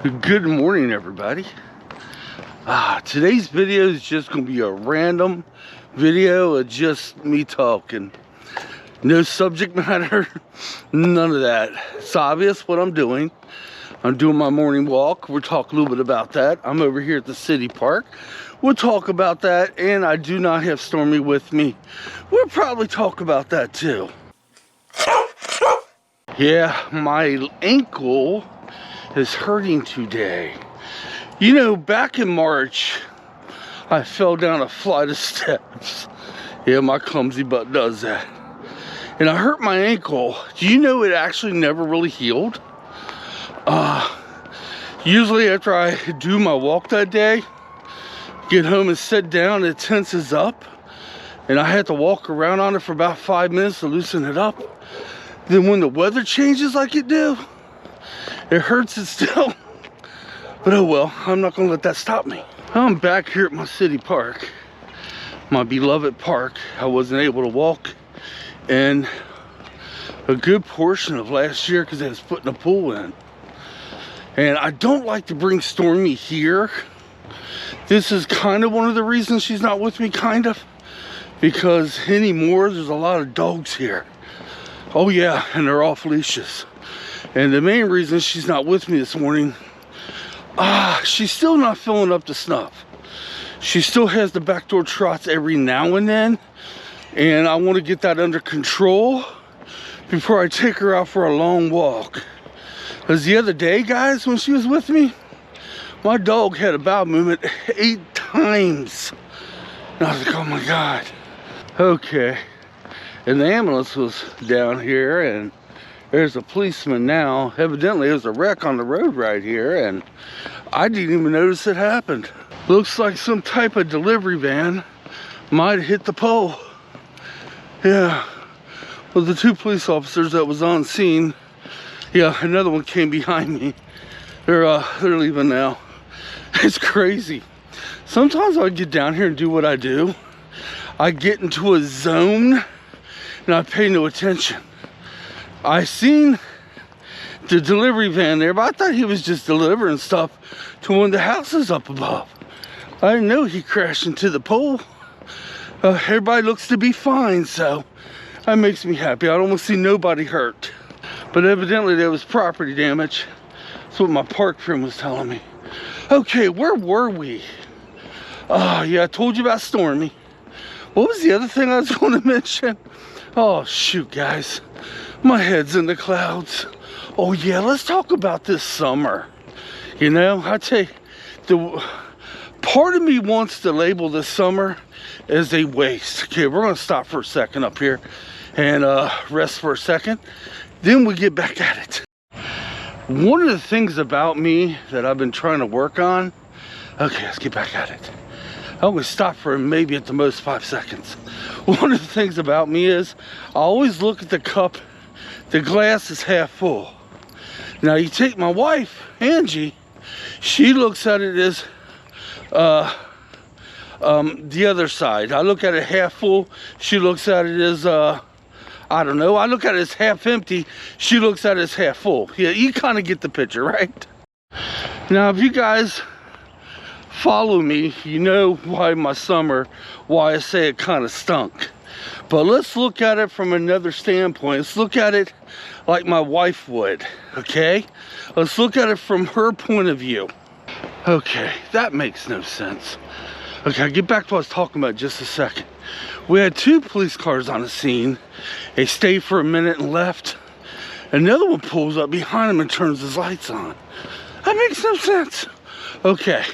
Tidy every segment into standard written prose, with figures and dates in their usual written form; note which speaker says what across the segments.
Speaker 1: Good morning, everybody. Today's video is just gonna be a random video of just me talking. No subject matter, none of that. It's obvious what I'm doing. I'm doing my morning walk. We'll talk a little bit about that. I'm over here at the city park. We'll talk about that, and I do not have Stormy with me. We'll probably talk about that too. Yeah, my ankle is hurting today. You know, back in March, I fell down a flight of steps. Yeah, my clumsy butt does that. And I hurt my ankle. Do you know it actually never really healed? Usually after I do my walk that day, get home and sit down, it tenses up. And I had to walk around on it for about 5 minutes to loosen it up. Then when the weather changes like it do, it hurts it still. But oh well, I'm not gonna let that stop me. I'm back here at my city park, my beloved park. I wasn't able to walk in a good portion of last year because I was putting a pool in. And I don't like to bring Stormy here. This is kind of one of the reasons she's not with me, kind of. Because anymore, there's a lot of dogs here. Oh yeah, and they're off leashes. And the main reason she's not with me this morning, she's still not filling up to snuff. She still has the backdoor trots every now and then. And I want to get that under control before I take her out for a long walk. Because the other day, guys, when she was with me, my dog had a bowel movement 8 times. And I was like, oh my God. Okay. And the ambulance was down here, and there's a policeman now. Evidently, there's a wreck on the road right here, and I didn't even notice it happened. Looks like some type of delivery van might have hit the pole. Yeah. Well, the 2 police officers that was on scene, yeah, another one came behind me. They're leaving now. It's crazy. Sometimes I get down here and do what I do. I get into a zone and I pay no attention. I seen the delivery van there, but I thought he was just delivering stuff to one of the houses up above. I didn't know he crashed into the pole. Everybody looks to be fine, so that makes me happy. I don't want to see nobody hurt. But evidently there was property damage. That's what my park friend was telling me. Okay, where were we? Yeah, I told you about Stormy. What was the other thing I was going to mention? Oh, shoot, guys. My head's in the clouds. Oh, yeah, let's talk about this summer. You know, I tell you, part of me wants to label this summer as a waste. Okay, we're going to stop for a second up here and rest for a second. Then we get back at it. One of the things about me that I've been trying to work on. Okay, let's get back at it. I'm going to stop for maybe at the most 5 seconds. One of the things about me is I always look at the cup, the glass is half full. Now you take my wife, Angie, she looks at it as the other side. I look at it half full, she looks at it as, I don't know, I look at it as half empty, she looks at it as half full. Yeah, you kind of get the picture, right? Now if you guys follow me, you know why my summer, why I say it kind of stunk. But let's look at it from another standpoint. Let's look at it like my wife would, okay? Let's look at it from her point of view. Okay, that makes no sense. Okay, I'll get back to what I was talking about in just a second. We had 2 police cars on the scene. They stayed for a minute and left. Another one pulls up behind him and turns his lights on. That makes no sense. Okay.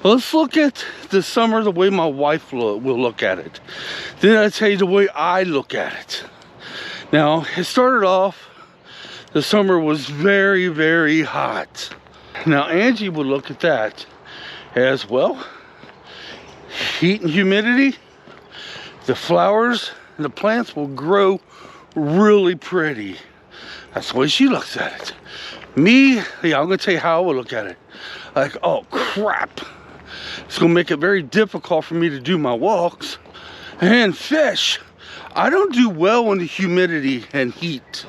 Speaker 1: Let's look at the summer the way my wife will look at it. Then I'll tell you the way I look at it. Now, it started off, the summer was very, very hot. Now, Angie would look at that as, well, heat and humidity, the flowers and the plants will grow really pretty. That's the way she looks at it. Me, yeah, I'm gonna tell you how I would look at it. Like, oh crap. It's gonna make it very difficult for me to do my walks. And fish, I don't do well in the humidity and heat.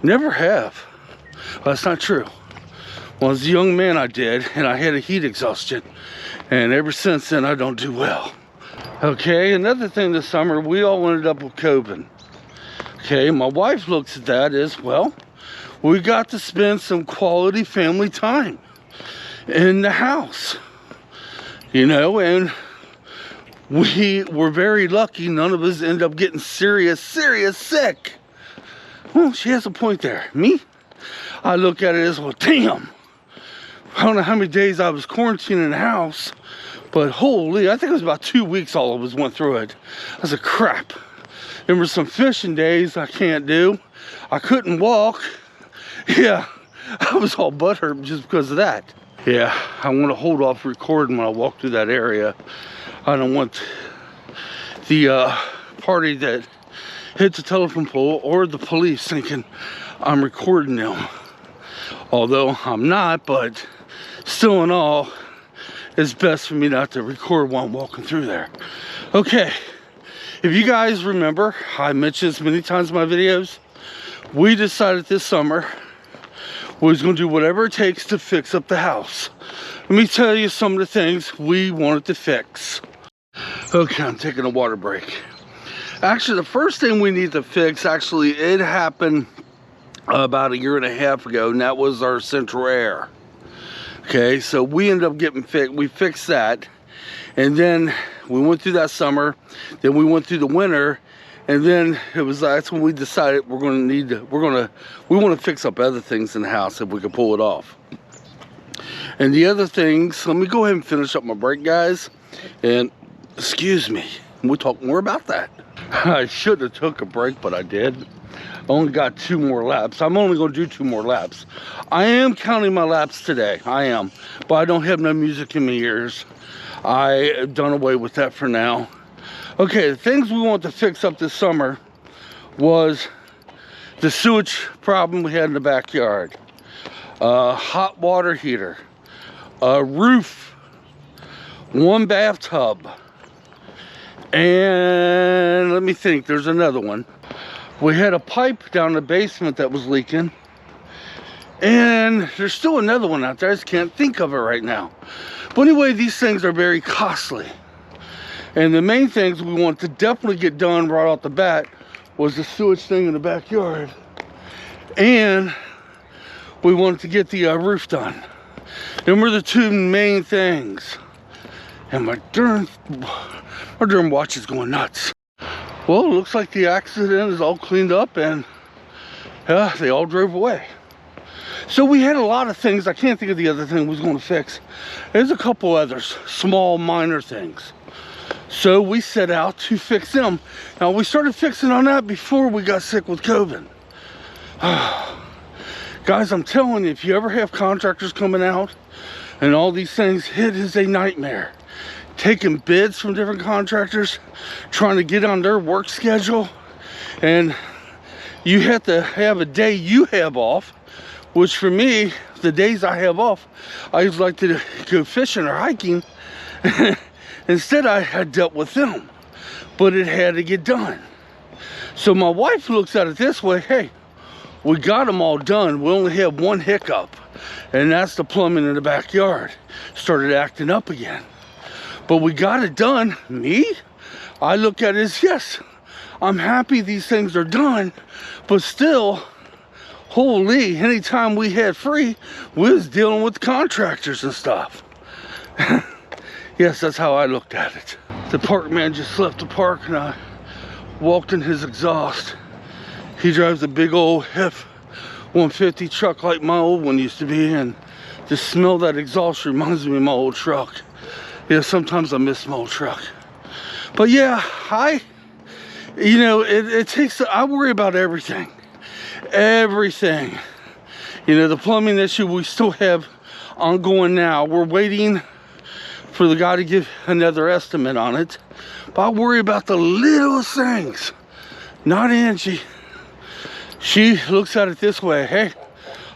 Speaker 1: Never have. Well, that's not true. Well, as a young man I did, and I had a heat exhaustion. And ever since then, I don't do well. Okay, another thing this summer, we all ended up with COVID. Okay, my wife looks at that as, well, we got to spend some quality family time in the house. You know, and we were very lucky none of us ended up getting serious sick. Well, she has a point there. Me, I look at it as, well, damn. I don't know how many days I was quarantined in the house, but holy, I think it was about 2 weeks all of us went through it. I said, crap. There were some fishing days I can't do. I couldn't walk. Yeah, I was all butthurt just because of that. Yeah, I want to hold off recording when I walk through that area. I don't want the party that hit the telephone pole or the police thinking I'm recording them. Although I'm not, but still in all, it's best for me not to record while I'm walking through there. Okay. If you guys remember, I mentioned this many times in my videos, we decided this summer we was going to do whatever it takes to fix up the house. Let me tell you some of the things we wanted to fix. Okay, I'm taking a water break. Actually, the first thing we need to fix, actually, it happened about 1.5 years ago, and that was our central air. Okay, so we ended up getting fixed. We fixed that. And then we went through that summer, then we went through the winter, and then that's when we decided we want to fix up other things in the house if we could pull it off. And the other things, let me go ahead and finish up my break, guys. And excuse me, we'll talk more about that. I should have took a break, but I did. I only got 2 more laps. I'm only going to do 2 more laps. I am counting my laps today. I am, but I don't have no music in my ears. I have done away with that for now. Okay, the things we want to fix up this summer was the sewage problem we had in the backyard, hot water heater, a roof, 1 bathtub, and let me think, there's another one. We had a pipe down the basement that was leaking, and there's still another one out there. I just can't think of it right now. But anyway, these things are very costly. And the main things we want to definitely get done right off the bat was the sewage thing in the backyard. And we wanted to get the roof done. Them were the 2 main things. And my darn watch is going nuts. Well, it looks like the accident is all cleaned up and they all drove away. So we had a lot of things. I can't think of the other thing we was going to fix. There's a couple others, small, minor things. So we set out to fix them. Now, we started fixing on that before we got sick with COVID. Guys, I'm telling you, if you ever have contractors coming out and all these things, it is a nightmare. Taking bids from different contractors, trying to get on their work schedule, and you have to have a day you have off, which for me, the days I have off, I usually like to go fishing or hiking. Instead, I dealt with them, but it had to get done. So my wife looks at it this way, hey, we got them all done. We only have 1 hiccup, and that's the plumbing in the backyard. Started acting up again. But we got it done. Me? I look at it as, yes, I'm happy these things are done, but still, holy, anytime we had free, we was dealing with contractors and stuff. Yes, that's how I looked at it. The park man just left the park and I walked in his exhaust. He drives a big old F-150 truck like my old one used to be, and the smell of that exhaust reminds me of my old truck. Yeah, sometimes I miss my old truck. But yeah, it takes, I worry about everything. Everything. You know, the plumbing issue we still have ongoing now. We're waiting for the guy to give another estimate on it. But I worry about the littlest things. Not Angie. She looks at it this way, hey,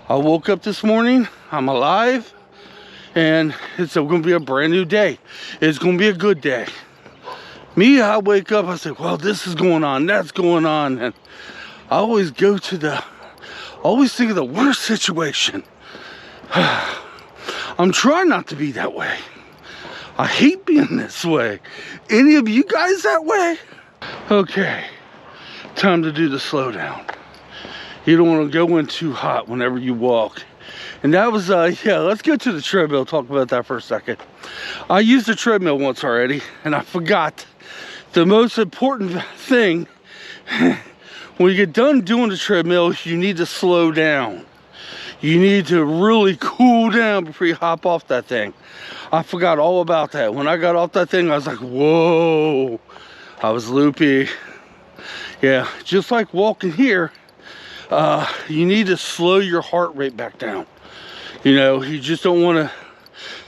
Speaker 1: I woke up this morning, I'm alive, and it's going to be a brand new day. It's going to be a good day. Me, I wake up, I say, well, this is going on, that's going on, and I always think of the worst situation. I'm trying not to be that way. I hate being this way. Any of you guys that way? Okay, time to do the slowdown. You don't want to go in too hot whenever you walk. And that was, yeah, let's go to the treadmill, talk about that for a second. I used the treadmill once already, and I forgot the most important thing. When you get done doing the treadmill, you need to slow down. You need to really cool down before you hop off that thing. I forgot all about that. When I got off that thing, I was like, whoa. I was loopy. Yeah, just like walking here, you need to slow your heart rate back down. You know, you just don't want to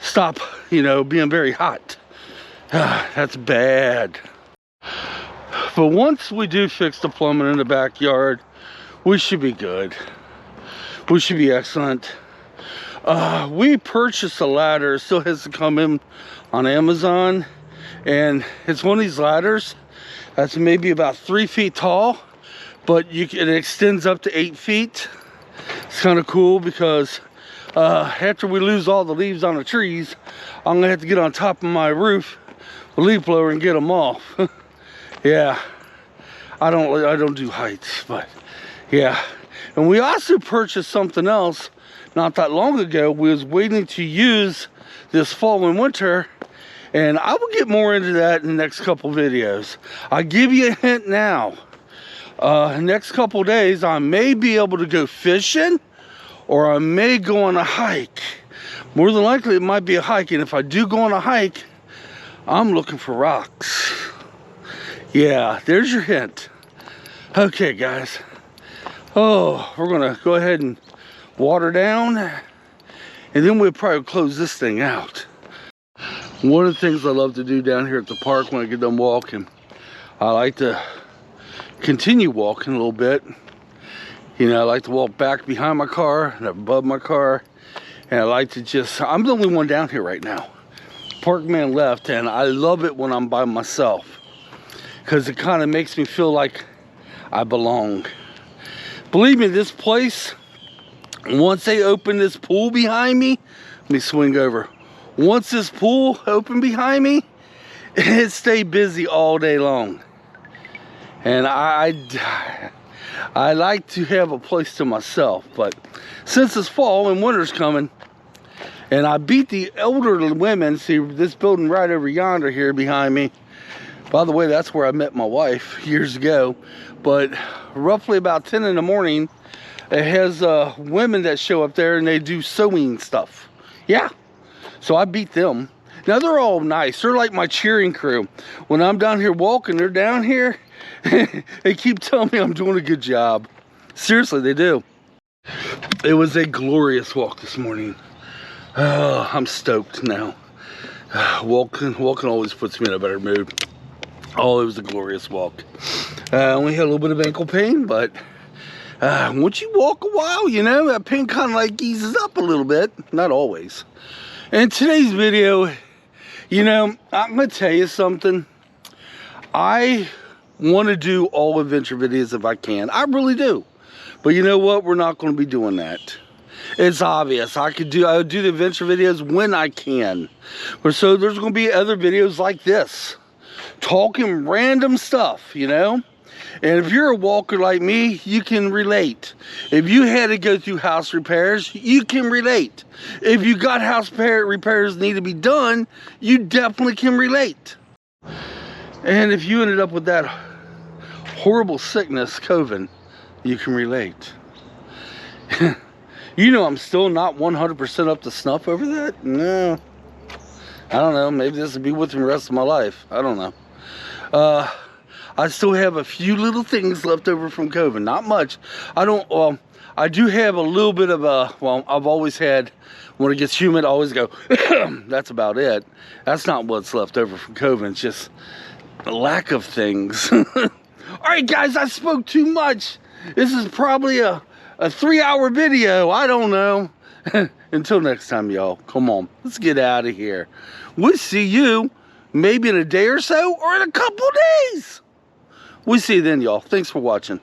Speaker 1: stop, you know, being very hot. That's bad. But once we do fix the plumbing in the backyard, we should be good. We should be excellent. We purchased a ladder. It still has to come in on Amazon. And it's one of these ladders that's maybe about 3 feet tall, but it extends up to 8 feet. It's kind of cool because after we lose all the leaves on the trees, I'm gonna have to get on top of my roof with a leaf blower and get them off. Yeah, I don't do heights, but yeah. And we also purchased something else not that long ago. We was waiting to use this fall and winter, and I will get more into that in the next couple videos. I'll give you a hint now. Next couple days, I may be able to go fishing, or I may go on a hike. More than likely, it might be a hike, and if I do go on a hike, I'm looking for rocks. Yeah, there's your hint. Okay, guys. Oh, we're gonna go ahead and water down, and then we'll probably close this thing out. One of the things I love to do down here at the park when I get done walking, I like to continue walking a little bit. You know, I like to walk back behind my car and above my car, and I like to just, I'm the only one down here right now. Park man left, and I love it when I'm by myself because it kind of makes me feel like I belong. Believe me, this place, once they open this pool behind me, let me swing over. Once this pool opened behind me, it stayed busy all day long. And I like to have a place to myself, but since it's fall and winter's coming, and I beat the elderly women, see this building right over yonder here behind me. By the way, that's where I met my wife years ago. But roughly about 10 in the morning, it has women that show up there and they do sewing stuff. Yeah, so I beat them. Now they're all nice. They're like my cheering crew. When I'm down here walking, they're down here. They keep telling me I'm doing a good job. Seriously, they do. It was a glorious walk this morning. Oh, I'm stoked now. Walking always puts me in a better mood. Oh, it was a glorious walk. I only had a little bit of ankle pain, but once you walk a while, you know, that pain kind of like eases up a little bit. Not always. In today's video, you know, I'm going to tell you something. I want to do all adventure videos if I can. I really do. But you know what? We're not going to be doing that. It's obvious. I would do the adventure videos when I can. But so there's going to be other videos like this. Talking random stuff, you know? And if you're a walker like me, you can relate. If you had to go through house repairs, you can relate. If you got house repairs need to be done, you definitely can relate. And if you ended up with that horrible sickness, COVID, you can relate. You know, I'm still not 100% up to snuff over that. No, I don't know. Maybe this will be with me the rest of my life. I don't know. I still have a few little things left over from COVID. Not much. I do have a little bit of a, well, I've always had, when it gets humid, I always go, that's about it. That's not what's left over from COVID. It's just the lack of things. All right, guys, I spoke too much. This is probably a 3-hour video. I don't know. Until next time, y'all. Come on. Let's get out of here. We'll see you maybe in a day or so or in a couple days. We'll see you then, y'all. Thanks for watching.